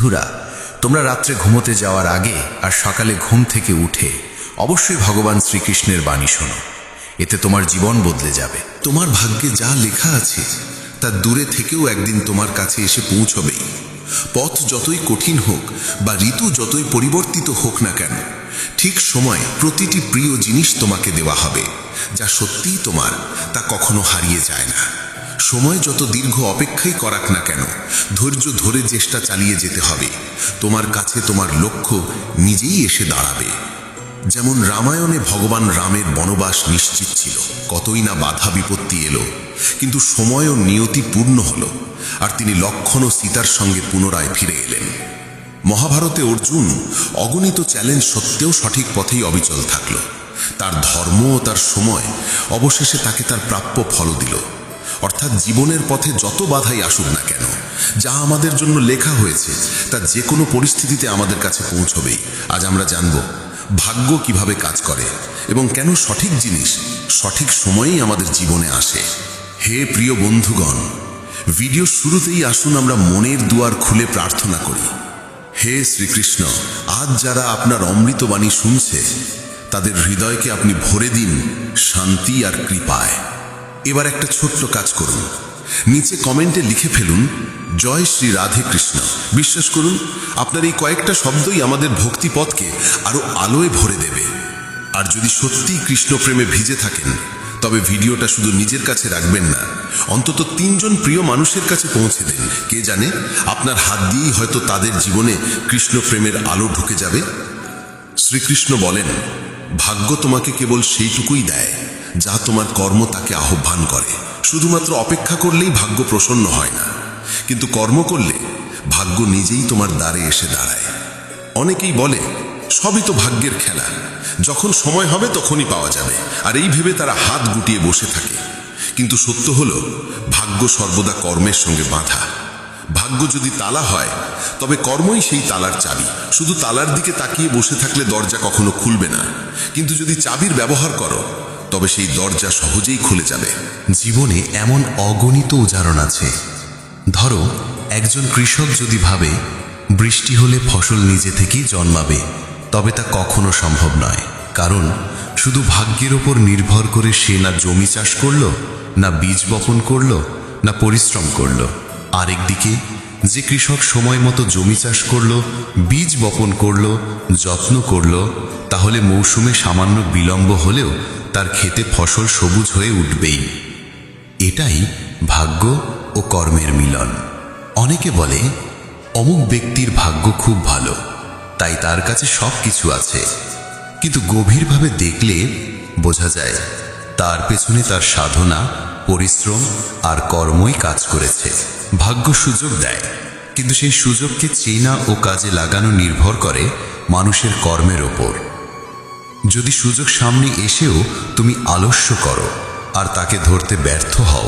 বন্ধুরা, তোমরা রাত্রে ঘুমোতে যাওয়ার আগে আর সকালে ঘুম থেকে উঠে অবশ্যই ভগবান শ্রীকৃষ্ণের বাণী শোনো। এতে তোমার জীবন বদলে যাবে। তোমার ভাগ্যে যা লেখা আছে তা দূরে থেকেও একদিন তোমার কাছে এসে পৌঁছবেই। পথ যতই কঠিন হোক বা ঋতু যতই পরিবর্তিত হোক না কেন, ঠিক সময় প্রতিটি প্রিয় জিনিস তোমাকে দেওয়া হবে। যা সত্যিই তোমার, তা কখনো হারিয়ে যায় না। সময় যত দীর্ঘ অপেক্ষাই করাক না কেন, ধৈর্য ধরে চেষ্টা চালিয়ে যেতে হবে। তোমার কাছে তোমার লক্ষ্য নিজেই এসে দাঁড়াবে। যেমন রামায়ণে ভগবান রামের বনবাস নিশ্চিত ছিল, কতই না বাধা বিপত্তি এলো, কিন্তু সময় ও নিয়তি পূর্ণ হলো, আর তিনি লক্ষ্মণ ও সীতার সঙ্গে পুনরায় ফিরে এলেন। মহাভারতে অর্জুন অগণিত চ্যালেঞ্জ সত্ত্বেও সঠিক পথেই অবিচল থাকল। তার ধর্ম ও তার সময় অবশেষে তাকে তার প্রাপ্য ফল দিল। অর্থাৎ জীবনের পথে যত বাধাই আসুক না কেন, যা আমাদের জন্য লেখা হয়েছে তা যে কোনো পরিস্থিতিতে আমাদের কাছে পৌঁছবেই। আজ আমরা জানব ভাগ্য কিভাবে কাজ করে এবং কেন সঠিক জিনিস সঠিক সময়েই আমাদের জীবনে আসে। হে প্রিয় বন্ধুগণ, ভিডিও শুরুতেই আসুন আমরা মনের দুয়ার খুলে প্রার্থনা করি। হে শ্রীকৃষ্ণ, আজ যারা আপনার অমৃতবাণী শুনছে তাদের হৃদয়কে আপনি ভরে দিন শান্তি আর কৃপায়। এবার একটা ছোট্ট কাজ করুন, নিচে কমেন্টে লিখে ফেলুন জয় শ্রী রাধে কৃষ্ণ। বিশ্বাস করুন, আপনার এই কয়েকটা শব্দই আমাদের ভক্তিপথকে আরো আলোয় ভরে দেবে। আর যদি সত্যিই কৃষ্ণ প্রেমে ভিজে থাকেন, তবে ভিডিওটা শুধু নিজের কাছে রাখবেন না, অন্তত 3 জন প্রিয় মানুষের কাছে পৌঁছে দেন। কে জানে, আপনার হাত দিয়েই হয়তো তাদের জীবনে কৃষ্ণ প্রেমের আলো ঢুকে যাবে। শ্রীকৃষ্ণ বলেন, ভাগ্য তোমাকে কেবল সেইটুকুই দেয় যা তোমার কর্ম তাকে আহ্বান করে। শুধুমাত্র অপেক্ষা করলেই ভাগ্য প্রসন্ন হয় না, কিন্তু কর্ম করলে ভাগ্য নিজেই তোমার দ্বারে এসে দাঁড়ায়। অনেকেই বলে সবই তো ভাগ্যের খেলা, যখন সময় হবে তখনই পাওয়া যাবে, আর এই ভেবে তারা হাত গুটিয়ে বসে থাকে। কিন্তু সত্য হলো, ভাগ্য সর্বদা কর্মের সঙ্গে বাঁধা। ভাগ্য যদি তালা হয়, তবে কর্মই সেই তালার চাবি। শুধু তালার দিকে তাকিয়ে বসে থাকলে দরজা কখনো খুলবে না, কিন্তু যদি চাবির ব্যবহার করো, তবে সেই দরজা সহজেই খুলে যাবে। জীবনে এমন অগণিত উদাহরণ আছে। ধরো, একজন কৃষক যদি ভাবে বৃষ্টি হলে ফসল নিজে থেকেই জন্মাবে, তবে তা কখনো সম্ভব নয়। কারণ শুধু ভাগ্যের ওপর নির্ভর করে সে না জমি চাষ করলো, না বীজ বপন করলো, না পরিশ্রম করলো। আরেকদিকে যে কৃষক সময় মতো জমি চাষ করলো, বীজ বপন করলো, যত্ন করলো, তাহলে মৌসুমে সামান্য বিলম্ব হলেও তার ক্ষেতে ফসল সবুজ হয়ে উঠবেই। এটাই ভাগ্য ও কর্মের মিলন। অনেকে বলে অমুক ব্যক্তির ভাগ্য খুব ভালো, তাই তার কাছে সব কিছু আছে, কিন্তু গভীরভাবে দেখলে বোঝা যায় তার পেছনে তার সাধনা, পরিশ্রম আর কর্মই কাজ করেছে। ভাগ্য সুযোগ দেয়, কিন্তু সেই সুযোগকে চেনা ও কাজে লাগানো নির্ভর করে মানুষের কর্মের ওপর। যদি সুযোগ সামনে এসেও তুমি আলস্য করো আর তাকে ধরতে ব্যর্থ হও,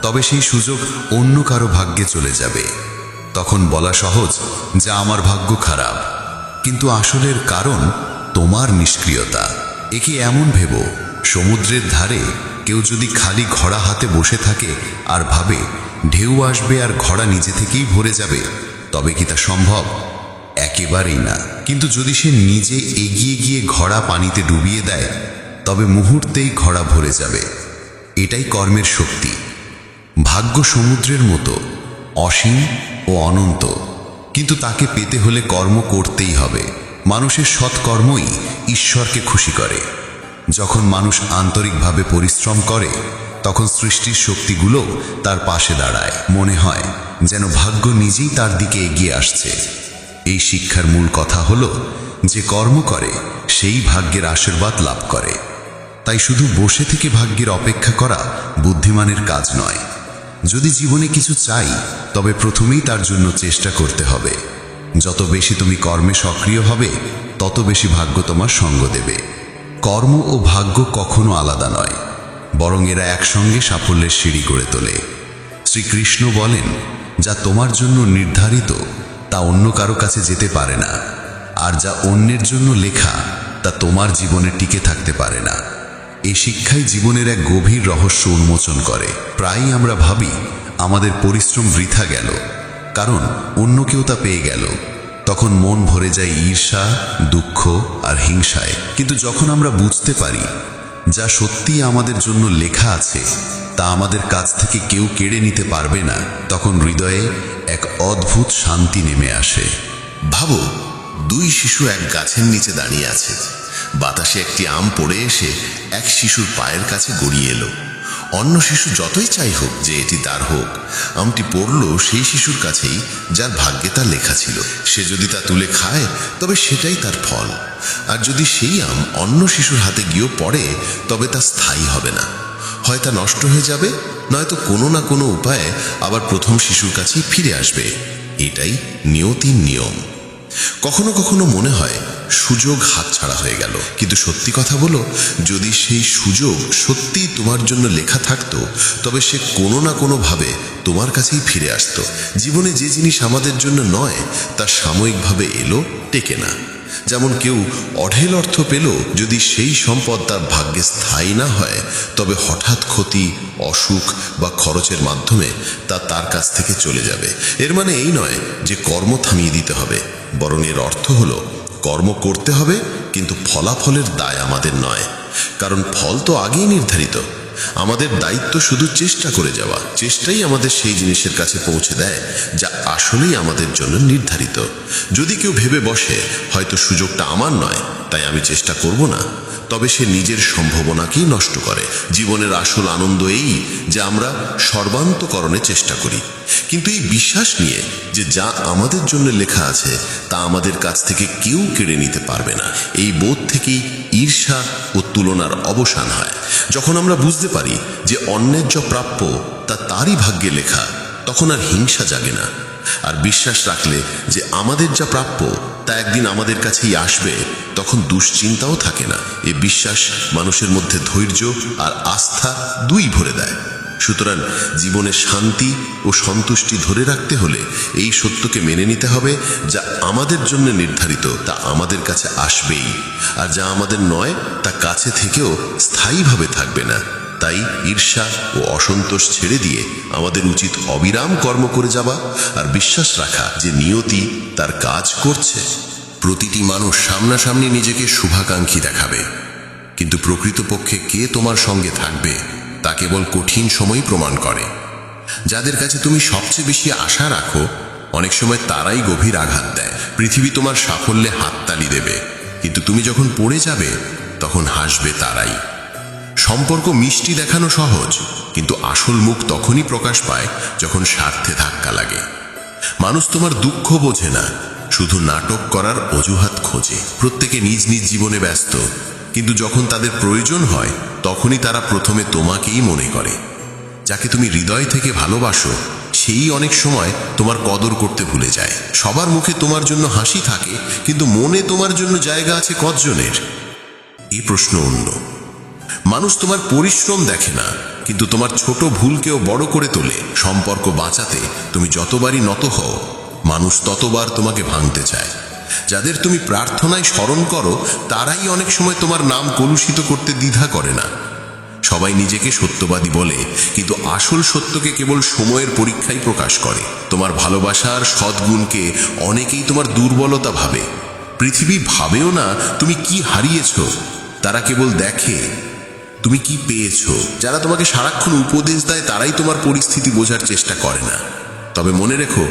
তবে সেই সুযোগ অন্য কারো ভাগ্যে চলে যাবে। তখন বলা সহজ যা আমার ভাগ্য খারাপ, কিন্তু আসলের কারণ তোমার নিষ্ক্রিয়তা। একে এমন ভেবো, সমুদ্রের ধারে কেউ যদি খালি ঘোড়া হাতে বসে থাকে আর ভাবে ঢেউ আসবে আর ঘোড়া নিজে থেকেই ভরে যাবে, তবে কি তা সম্ভব? একেবারেই না। কিন্তু যদি সে নিজে এগিয়ে গিয়ে ঘোড়া পানিতে ডুবিয়ে দেয়, তবে মুহূর্তেই ঘোড়া ভরে যাবে। এটাই কর্মের শক্তি। ভাগ্য সমুদ্রের মতো অসীম ও অনন্ত, কিন্তু তাকে পেতে হলে কর্ম করতেই হবে। মানুষের সৎকর্মই ঈশ্বরকে খুশি করে। যখন মানুষ আন্তরিকভাবে পরিশ্রম করে, তখন সৃষ্টির শক্তিগুলো তার পাশে দাঁড়ায়। মনে হয় যেন ভাগ্য নিজেই তার দিকে এগিয়ে আসছে। এই শিক্ষার মূল কথা হলো, যে কর্ম করে সেই ভাগ্যের আশীর্বাদ লাভ করে। তাই শুধু বসে থেকে ভাগ্যের অপেক্ষা করা বুদ্ধিমানের কাজ নয়। যদি জীবনে কিছু চাই, তবে প্রথমেই তার জন্য চেষ্টা করতে হবে। যত বেশি তুমি কর্মে সক্রিয় হবে, তত বেশি ভাগ্য তোমার সঙ্গ দেবে। কর্ম ও ভাগ্য কখনো আলাদা নয়, বরং এরা একসঙ্গে সাফল্যের সিঁড়ি গড়ে তোলে। শ্রীকৃষ্ণ বলেন, যা তোমার জন্য নির্ধারিত তা অন্য কারো কাছে যেতে পারে না, আর যা অন্যের জন্য লেখা তা তোমার জীবনে টিকে থাকতে পারে না। এই শিক্ষাই জীবনের এক গভীর রহস্য উন্মোচন করে। প্রায়ই আমরা ভাবি আমাদের পরিশ্রম বৃথা গেল, কারণ অন্য কেউ তা পেয়ে গেল। তখন মন ভরে যায় ঈর্ষা, দুঃখ আর হিংসায়। কিন্তু যখন আমরা বুঝতে পারি যা সত্যি আমাদের জন্য লেখা আছে তা আমাদের কাছ থেকে কেউ কেড়ে নিতে পারবে না, তখন হৃদয়ে এক অদ্ভুত শান্তি নেমে আসে। ভাবো, দুই শিশু এক গাছের নিচে দাঁড়িয়ে আছে। বাতাসে একটি আম পড়ে এসে এক শিশুর পায়ের কাছে গড়িয়ে এলো। অন্য শিশু যতই চাই হোক যে এটি তার হোক, আমটি পড়ল সেই শিশুর কাছেই যার ভাগ্যে তা লেখা ছিল। সে যদি তা তুলে খায় তবে সেটাই তার ফল, আর যদি সেই আম অন্য শিশুর হাতে গিয়েও পড়ে তবে তা স্থায়ী হবে না। হয় তা নষ্ট হয়ে যাবে, নয়তো কোনো না কোনো উপায়ে আবার প্রথম শিশুর কাছেই ফিরে আসবে। এটাই নিয়তির নিয়ম। কখনো কখনো মনে হয় সুযোগ হাতছাড়া হয়ে গেল, কিন্তু সত্যি কথা বলো, যদি সেই সুযোগ সত্যিই তোমার জন্য লেখা থাকতো তবে সে কোনো না কোনোভাবে তোমার কাছেই ফিরে আসতো। জীবনে যে জিনিস আমাদের জন্য নয় তা সাময়িকভাবে এলো, টেকে না। যেমন কেউ অঢেল অর্থ পেল, যদি সেই সম্পদ তার ভাগ্যে স্থায়ী না হয় তবে হঠাৎ ক্ষতি, অসুখ বা খরচের মাধ্যমে তা তার কাছ থেকে চলে যাবে। এর মানে এই নয় যে কর্ম থামিয়ে দিতে হবে, বরং এর অর্থ হলো কর্ম করতে হবে, কিন্তু ফলাফলের দায় আমাদের নয়, কারণ ফল তো আগেই নির্ধারিত। আমাদের দায়িত্ব শুধু চেষ্টা করে যাওয়া। চেষ্টাই আমাদের সেই জিনিসের কাছে পৌঁছে দেয় যা আসলেই আমাদের জন্য নির্ধারিত। যদি কেউ ভেবে বসে হয়তো সুযোগটা আমার নয় তাই আমি চেষ্টা করব না, তবে সে নিজের সম্ভাবনাকেই নষ্ট করে। জীবনের আসল আনন্দ এই যে আমরা সর্বান্তকরণে চেষ্টা করি, কিন্তু এই বিশ্বাস নিয়ে যে যা আমাদের জন্য লেখা আছে তা আমাদের কাছ থেকে কেউ কেড়ে নিতে পারবে না। এই বোধ থেকেই ঈর্ষা ও তুলনার অবসান হয়। যখন আমরা বুঝতে পারি যে অন্যের যা প্রাপ্য তা তারই ভাগ্যে লেখা, তখন আর হিংসা জাগে না। আর বিশ্বাস রাখলে যে আমাদের যা প্রাপ্য তা একদিন আমাদের কাছেই আসবে, তখন দুশ্চিন্তাও থাকে না। এ বিশ্বাস মানুষের মধ্যে ধৈর্য আর আস্থা দুই ভরে দেয়। সুতরাং জীবনে শান্তি ও সন্তুষ্টি ধরে রাখতে হলে এই সত্যকে মেনে নিতে হবে, যা আমাদের জন্য নির্ধারিত তা আমাদের কাছে আসবেই, আর যা আমাদের নয় তা কাছে থেকেও স্থায়ীভাবে থাকবে না। তাই ঈর্ষা ও অসন্তোষ ছেড়ে দিয়ে আমাদের উচিত অবিরাম কর্ম করে যাওয়া আর বিশ্বাস রাখা যে নিয়তি তার কাজ করছে। প্রতিটি মানুষ সামনাসামনি নিজেকে শুভাকাঙ্ক্ষী দেখাবে, কিন্তু প্রকৃতপক্ষে কে তোমার সঙ্গে থাকবে তা কেবল কঠিন সময়ই প্রমাণ করে। যাদের কাছে তুমি সবচেয়ে বেশি আশা রাখো অনেক সময় তারাই গভীর আঘাত দেয়। পৃথিবী তোমার সাফল্যে হাততালি দেবে, কিন্তু তুমি যখন পড়ে যাবে তখন হাসবে তারাই। সম্পর্ক মিষ্টি দেখানো সহজ, কিন্তু আসল মুখ তখনই প্রকাশ পায় যখন স্বার্থে ধাক্কা লাগে। মানুষ তোমার দুঃখ বোঝে না, শুধু নাটক করার অজুহাত খোঁজে। প্রত্যেকে নিজ নিজ জীবনে ব্যস্ত, কিন্তু যখন তাদের প্রয়োজন হয় তখনই তারা প্রথমে তোমাকেই মনে করে। যাকে তুমি হৃদয় থেকে ভালোবাসো সেই অনেক সময় তোমার কদর করতে ভুলে যায়। সবার মুখে তোমার জন্য হাসি থাকে, কিন্তু মনে তোমার জন্য জায়গা আছে কতজনের? এই প্রশ্ন অন্য। মানুষ তোমার পরিশ্রম দেখে না, কিন্তু তোমার ছোট ভুলকেও বড় করে তোলে। সম্পর্ক বাঁচাতে তুমি যতবারই নত হও, মানুষ ততবার তোমাকে ভাঙতে চায়। যাদের তুমি প্রার্থনায় স্মরণ করো তারাই অনেক সময় তোমার নাম কলুষিত করতে দ্বিধা করে না। সবাই নিজেকে সত্যবাদী বলে, কিন্তু আসল সত্যকে কেবল সময়ের পরীক্ষায় প্রকাশ করে। তোমার ভালোবাসার সদ্গুণকে অনেকেই তোমার দুর্বলতা ভাবে। পৃথিবী ভাবেও না তুমি কি হারিয়েছ, তারা কেবল দেখে তুমি কি পেয়েছ। যারা তোমাকে সারাক্ষণ উপদেশ দেয় তারাই তোমার পরিস্থিতি বোঝার চেষ্টা করে না। তবে মনে রেখো,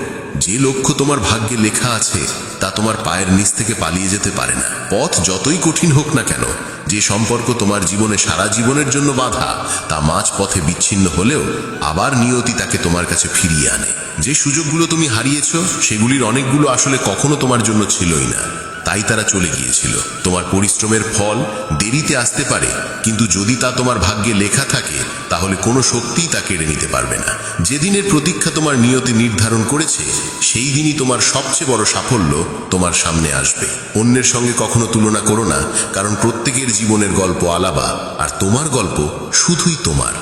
যে লক্ষ্য তোমার ভাগ্যে লেখা আছে তা তোমার পায়ের নিচ থেকে পালিয়ে যেতে পারে না। পথ যতই কঠিন হোক না কেন, যে সম্পর্ক তোমার জীবনে সারা জীবনের জন্য বাধা তা মাঝ পথে বিচ্ছিন্ন হলেও আবার নিয়তি তাকে তোমার কাছে ফিরিয়ে আনে। যে সুযোগগুলো তুমি হারিয়েছ সেগুলির অনেকগুলো আসলে কখনো তোমার জন্য ছিলই না, তাই তারা চলে গিয়েছিল। তোমার পরিশ্রমের ফল দেরিতে আসতে পারে, কিন্তু যদি তা তোমার ভাগ্যে লেখা থাকে তাহলে কোনো শক্তিই তা কেড়ে নিতে পারবে না। যেদিনের প্রতীক্ষা তোমার নিয়তি নির্ধারণ করেছে সেই দিনই তোমার সবচেয়ে বড় সাফল্য তোমার সামনে আসবে। অন্যের সঙ্গে কখনো তুলনা করো না, কারণ প্রত্যেকের জীবনের গল্প আলাদা, আর তোমার গল্প শুধুই তোমার।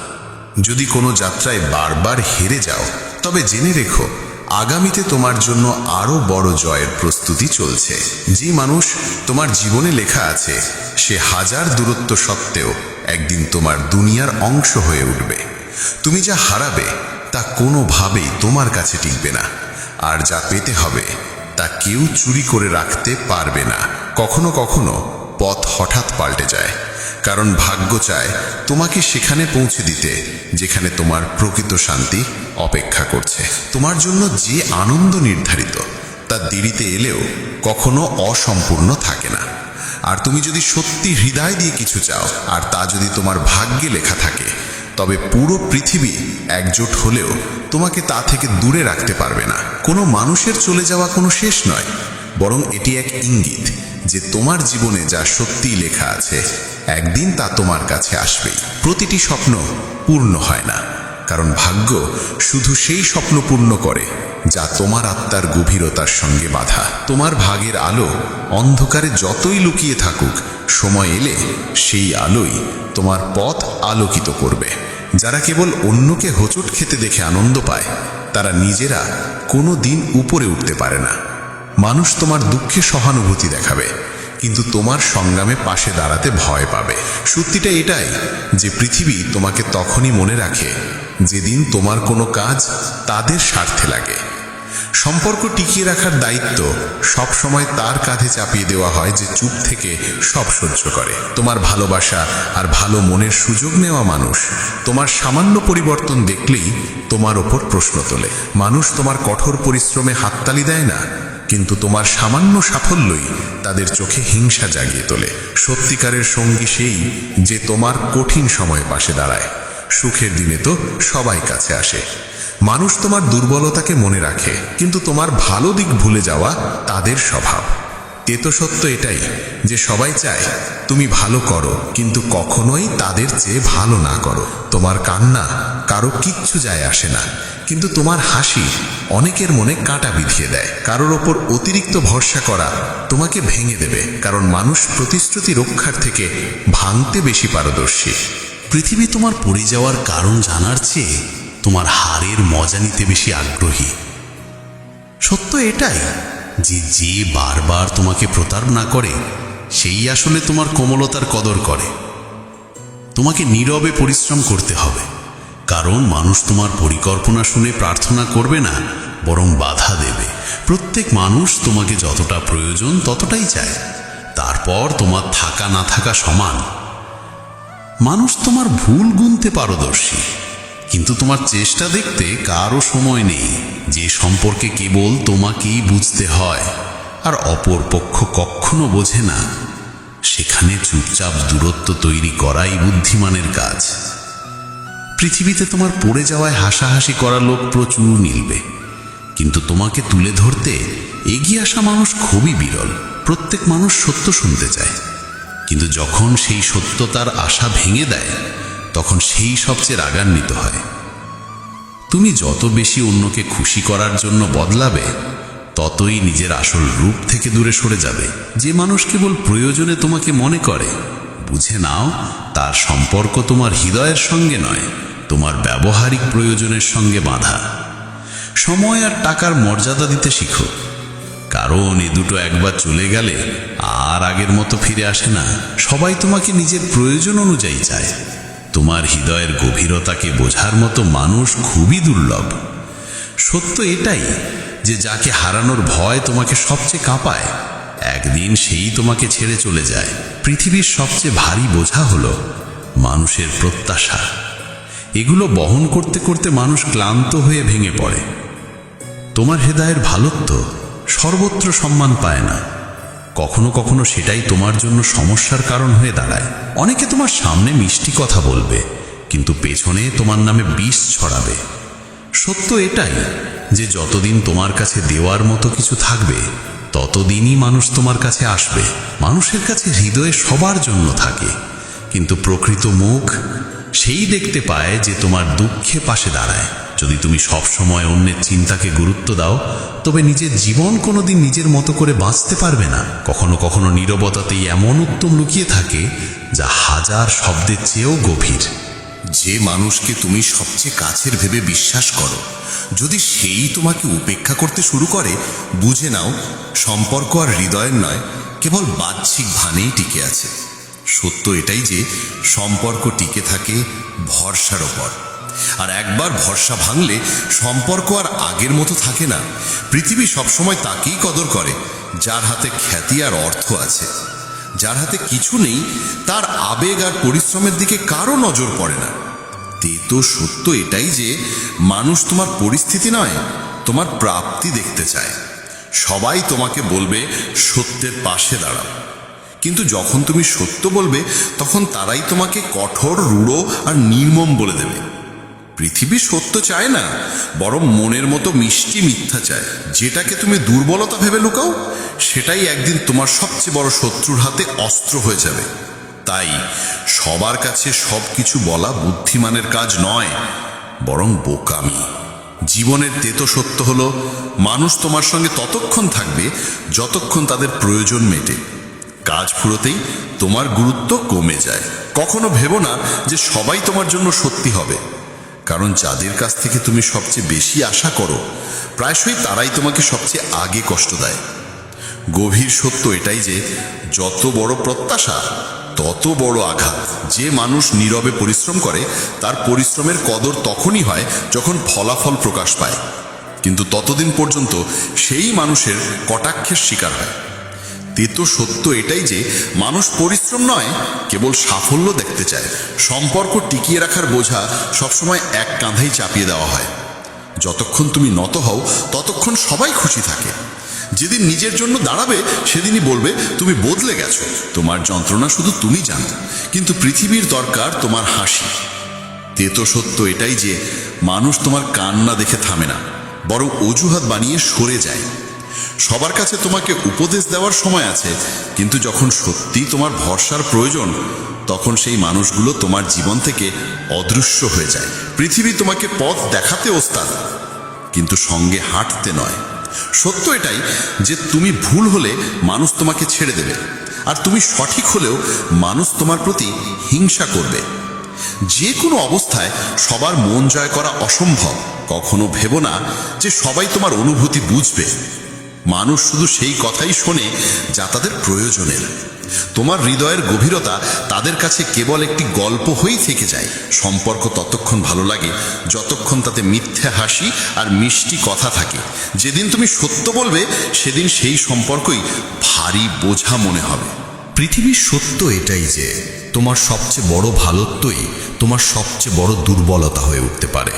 যদি কোনো যাত্রায় বারবার হেরে যাও তবে জেনে রেখো আগামীতে তোমার জন্য আরো বড় জয়ের প্রস্তুতি চলছে। যে মানুষ তোমার জীবনে লেখা আছে সে হাজার দূরত্ব সত্ত্বেও একদিন তোমার দুনিয়ার অংশ হয়ে উঠবে। তুমি যা হারাবে তা কোনোভাবেই তোমার কাছে টিকবে না, আর যা পেতে হবে তা কেউ চুরি করে রাখতে পারবে না। কখনো কখনো পথ হঠাৎ পাল্টে যায়, কারণ ভাগ্য চায় তোমাকে সেখানে পৌঁছে দিতে যেখানে তোমার প্রকৃত শান্তি অপেক্ষা করছে। তোমার জন্য যে আনন্দ নির্ধারিত তা দেরিতে এলেও কখনো অসম্পূর্ণ থাকে না। আর তুমি যদি সত্যি হৃদয় দিয়ে কিছু চাও, আর তা যদি তোমার ভাগ্যে লেখা থাকে, তবে পুরো পৃথিবী একজোট হলেও তোমাকে তা থেকে দূরে রাখতে পারবে না। কোনো মানুষের চলে যাওয়া কোনো শেষ নয়, বরং এটি এক ইঙ্গিত যে তোমার জীবনে যা সত্যিই লেখা আছে একদিন তা তোমার কাছে আসবেই। প্রতিটি স্বপ্ন পূর্ণ হয় না, কারণ ভাগ্য শুধু সেই স্বপ্ন পূর্ণ করে যা তোমার আত্মার গভীরতার সঙ্গে বাঁধা। তোমার ভাগের আলো অন্ধকারে যতই লুকিয়ে থাকুক, সময় এলে সেই আলোই তোমার পথ আলোকিত করবে। যারা কেবল অন্যকে হোঁচট খেতে দেখে আনন্দ পায়, তারা নিজেরা কোনো দিন উপরে উঠতে পারে না। মানুষ তোমার দুঃখে সহানুভূতি দেখাবে, কিন্তু তোমার সংগ্রামে পাশে দাঁড়াতে ভয় পাবে। সত্যিটা এটাই যে পৃথিবী তোমাকে তখনই মনে রাখে যেদিন তোমার কোনো কাজ তাদের স্বার্থে লাগে। সম্পর্ক টিকিয়ে রাখার দায়িত্ব সব সময় তার কাঁধে চাপিয়ে দেওয়া হয় যে চুপ থেকে সব সহ্য করে। তোমার ভালোবাসা আর ভালো মনের সুযোগ নেওয়া মানুষ তোমার সামান্য পরিবর্তন দেখলেই তোমার ওপর প্রশ্ন তোলে। মানুষ তোমার কঠোর পরিশ্রমে হাততালি দেয় না, কিন্তু তোমার সামান্য সাফল্যই তাদের চোখে হিংসা জাগিয়ে তোলে। সত্যিকারের সঙ্গী সেই যে তোমার কঠিন সময়ে পাশে দাঁড়ায়। সুখের দিনে তো সবাই কাছে আসে। মানুষ তোমার দুর্বলতাকে মনে রাখে, কিন্তু তোমার ভালো দিক ভুলে যাওয়া তাদের স্বভাব। তো সত্য এটাই যে সবাই চায় তুমি ভালো করো, কিন্তু কখনোই তাদের চেয়ে ভালো না করো। তোমার কান্না কারো কিচ্ছু যায় আসে না, কিন্তু তোমার হাসি অনেকের মনে কাঁটা বিঁধিয়ে দেয়। কারোর ওপর অতিরিক্ত ভরসা করা তোমাকে ভেঙে দেবে, কারণ মানুষ প্রতিশ্রুতি রক্ষার থেকে ভাঙতে বেশি পারদর্শী। পৃথিবী তোমার পড়ে যাওয়ার কারণ জানার চেয়ে তোমার হারের মজা নিতে বেশি আগ্রহী। সত্য এটাই যে যে বারবার তোমাকে প্রতারণা করে সেই আসলে তোমার কোমলতার কদর করে। তোমাকে নীরবে পরিশ্রম করতে হবে, কারণ মানুষ তোমার পরিকল্পনা শুনে প্রার্থনা করবে না, বরং বাধা দেবে। প্রত্যেক মানুষ তোমাকে যতটা প্রয়োজন ততটাই চায়, তারপর তোমার থাকা না থাকা সমান। মানুষ তোমার ভুল গুনতে পারদর্শী, কিন্তু তোমার চেষ্টা দেখতে কারো সময় নেই। যে সম্পর্কে কেবল তোমাকেই বুঝতে হয় আর অপর পক্ষ কখনো বোঝে না, সেখানে চুপচাপ দূরত্ব তৈরি করাই বুদ্ধিমানের কাজ। পৃথিবীতে তোমার পড়ে যাওয়ায় হাসাহাসি করা লোক প্রচুর মিলবে, কিন্তু তোমাকে তুলে ধরতে এগিয়ে আসা মানুষ খুবই বিরল। প্রত্যেক মানুষ সত্য শুনতে চায়, কিন্তু যখন সেই সত্য তার আশা ভেঙে দেয়, তখন সেই সবচেয়ে রাগান্বিত হয়। তুমি যত বেশি অন্যকে খুশি করার জন্য বদলাবে, ততই নিজের আসল রূপ থেকে দূরে সরে যাবে। যে মানুষ কেবল প্রয়োজনে তোমাকে মনে করে, বুঝে নাও তার সম্পর্ক তোমার হৃদয়ের সঙ্গে নয়, তোমার ব্যবহারিক প্রয়োজনের সঙ্গে বাঁধা। সময় আর টাকার মর্যাদা দিতে শিখো, কারণ এ দুটো একবার চলে গেলে আর আগের মতো ফিরে আসে না। সবাই তোমাকে নিজের প্রয়োজন অনুযায়ী চায়। তোমার হৃদয়ের গভীরতাকে বোঝার মতো মানুষ খুবই দুর্লভ। সত্য এটাই যে যাকে হারানোর ভয় তোমাকে সবচেয়ে কাঁপায়, একদিন সেই তোমাকে ছেড়ে চলে যায়। পৃথিবীর সবচেয়ে ভারী বোঝা হলো মানুষের প্রত্যাশা। এগুলো বহন করতে করতে মানুষ ক্লান্ত হয়ে ভেঙে পড়ে। তোমার হৃদয়ের ভালোত্ব সর্বত্র সম্মান পায় না। কখনো কখনো সেটাই তোমার জন্য সমস্যার কারণ হয়ে দাঁড়ায়। অনেকে তোমার সামনে মিষ্টি কথা বলবে, কিন্তু পেছনে তোমার নামে বিষ ছড়াবে। সত্য এটাই যে যতদিন তোমার কাছে দেওয়ার মতো কিছু থাকবে, ততদিনই মানুষ তোমার কাছে আসবে। মানুষের কাছে হৃদয়ে সবার জন্য থাকে, কিন্তু প্রকৃত মুখ সেই দেখতে পায় যে তোমার দুঃখে পাশে দাঁড়ায়। যদি তুমি সব সময় অন্যের চিন্তাকে গুরুত্ব দাও, তবে নিজের জীবন কোনোদিন নিজের মতো করে বাঁচতে পারবে না। কখনো কখনো নীরবতাতেই এমন উত্তম লুকিয়ে থাকে যা হাজার শব্দের চেয়েও গভীর। যে মানুষকে তুমি সবচেয়ে কাছের ভেবে বিশ্বাস করো, যদি সেই তোমাকে উপেক্ষা করতে শুরু করে, বুঝে নাও সম্পর্ক আর হৃদয়ের নয়, কেবল বাহ্যিক ভানেই টিকে আছে। সত্য এটাই যে সম্পর্ক টিকে থাকে ভরসার ওপর, আর একবার ভরসা ভাঙলে সম্পর্ক আর আগের মতো থাকে না। পৃথিবী সবসময় তাকেই কদর করে যার হাতে খ্যাতি আর অর্থ আছে। যার হাতে কিছু নেই তার আবেগ আর পরিশ্রমের দিকে কারো নজর পড়ে না। তো সত্য এটাই যে মানুষ তোমার পরিস্থিতি নয়, তোমার প্রাপ্তি দেখতে চায়। সবাই তোমাকে বলবে সত্যের পাশে দাঁড়াও, কিন্তু যখন তুমি সত্য বলবে তখন তারাই তোমাকে কঠোর, রূঢ় আর নির্মম বলে দেবে। পৃথিবী সত্য চায় না, বরং মনের মতো মিষ্টি মিথ্যা চায়। যেটাকে তুমি দুর্বলতা ভেবে লুকাও, সেটাই একদিন তোমার সবচেয়ে বড় শত্রুর হাতে অস্ত্র হয়ে যাবে। তাই সবার কাছে সবকিছু বলা বুদ্ধিমানের কাজ নয়, বরং বোকামি। জীবনের তেতো সত্য হলো মানুষ তোমার সঙ্গে ততক্ষণ থাকবে যতক্ষণ তাদের প্রয়োজন মেটে। কাজ ফুরোতেই তোমার গুরুত্ব কমে যায়। কখনো ভেবো না যে সবাই তোমার জন্য সত্যি হবে, কারণ যাদের কাছ থেকে তুমি সবচেয়ে বেশি আশা করো প্রায়শই তারাই তোমাকে সবচেয়ে আগে কষ্ট দেয়। গভীর সত্য এটাই যে যত বড় প্রত্যাশা তত বড় আঘাত। যে মানুষ নীরবে পরিশ্রম করে তার পরিশ্রমের কদর তখনই হয় যখন ফলাফল প্রকাশ পায়, কিন্তু ততদিন পর্যন্ত সেই মানুষের কটাক্ষের শিকার হয়। তেতো সত্য এটাই যে মানুষ পরিশ্রম নয়, কেবল সাফল্য দেখতে চায়। সম্পর্ক টিকিয়ে রাখার বোঝা সবসময় এক কাঁধেই চাপিয়ে দেওয়া হয়। যতক্ষণ তুমি নত হও ততক্ষণ সবাই খুশি থাকে। যেদিন নিজের জন্য দাঁড়াবে সেদিনই বলবে তুমি বদলে গেছো। তোমার যন্ত্রণা শুধু তুমি জানো, কিন্তু পৃথিবীর দরকার তোমার হাসি। তেতো সত্য এটাই যে মানুষ তোমার কান্না দেখে থামে না, বরং অজুহাত বানিয়ে সরে যায়। সবার কাছে তোমাকে উপদেশ দেওয়ার সময় আছে, কিন্তু যখন সত্যি তোমার ভরসার প্রয়োজন তখন সেই মানুষগুলো তোমার জীবন থেকে অদৃশ্য হয়ে যায়। পৃথিবী তোমাকে পথ দেখাতে ওস্তাদ, কিন্তু সঙ্গে হাঁটতে নয়। সত্য এটাই যে তুমি ভুল হলে মানুষ তোমাকে ছেড়ে দেবে, আর তুমি সঠিক হলেও মানুষ তোমার প্রতি হিংসা করবে। যে কোনো অবস্থায় সবার মন জয় করা অসম্ভব। কখনো ভেবো না যে সবাই তোমার অনুভূতি বুঝবে। মানুষ শুধু সেই কথাই শোনে যা তাদের প্রয়োজনের। তোমার হৃদয়ের গভীরতা তাদের কাছে কেবল একটি গল্প হয়েই থেকে যায়। সম্পর্ক ততক্ষণ ভালো লাগে যতক্ষণ তাতে মিথ্যে হাসি আর মিষ্টি কথা থাকে। যেদিন তুমি সত্য বলবে সেদিন সেই সম্পর্কই ভারী বোঝা মনে হবে। পৃথিবীর সত্য এটাই যে তোমার সবচেয়ে বড় ভালোত্বই তোমার সবচেয়ে বড় দুর্বলতা হয়ে উঠতে পারে।